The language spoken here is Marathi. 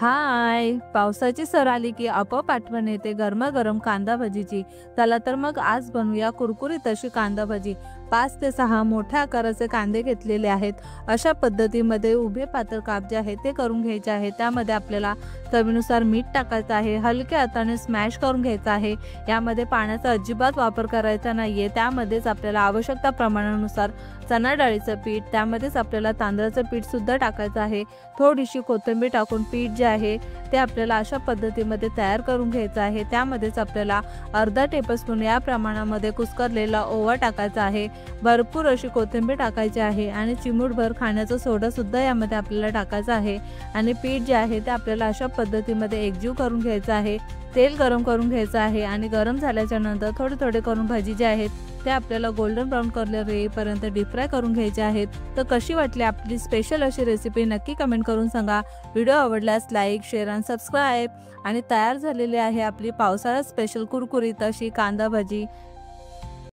हाय! पावसाची सर आली की आपोआप आठवण येते गरमागरम कांदा भजीची. चला तर मग आज बनवूया कुरकुरीत अशी कांदा भजी. 5 ते 6 मोठ्या आकाराचे कांदे घेतलेले आहेत. अशा पद्धतीमध्ये उभे पातळ काप जे आहेत ते करून घ्यायचे आहे. त्यामध्ये आपल्याला चवीनुसार मीठ टाकायचं आहे. हलक्या हाताने स्मॅश करून घ्यायचं आहे. यामध्ये पाण्याचा अजिबात वापर करायचा नाहीये. त्यामध्येच आपल्याला आवश्यकता प्रमाणानुसार चणा डाळीचं पीठ, त्यामध्येच आपल्याला तांदळाचं पीठ सुद्धा टाकायचं आहे. थोडीशी कोथिंबीर टाकून पीठ जे आहे ते आपल्याला अशा पद्धतीमध्ये तयार करून घ्यायचं आहे. त्यामध्येच आपल्याला अर्धा टेबलस्पून या प्रमाणामध्ये कुस्करलेला ओवा टाकायचा आहे. भरपूर अशी कोथिंबीर टाकायची आहे आणि चिमूटभर खाण्याचा सोडा सुद्धा यामध्ये आपल्याला टाकायचा आहे. आणि पीठ जे आहे ते आपल्याला अशा पद्धतीमध्ये एकजीव करून घ्यायचं आहे. तेल गरम करून घ्यायचं आहे आणि गरम झाल्याच्या नंतर थोडे थोडे करून भाजी जे आहेत ते आपल्याला गोल्डन ब्राऊन कलर येईपर्यंत डीप फ्राय करून घ्यायचे आहेत. तर कशी वाटली आपली स्पेशल अशी रेसिपी नक्की कमेंट करून सांगा. व्हिडिओ आवडल्यास लाईक, शेअर आणि सबस्क्राईब. आणि तयार झालेली आहे आपली पावसाळ्यात स्पेशल कुरकुरीत अशी कांदा भजी.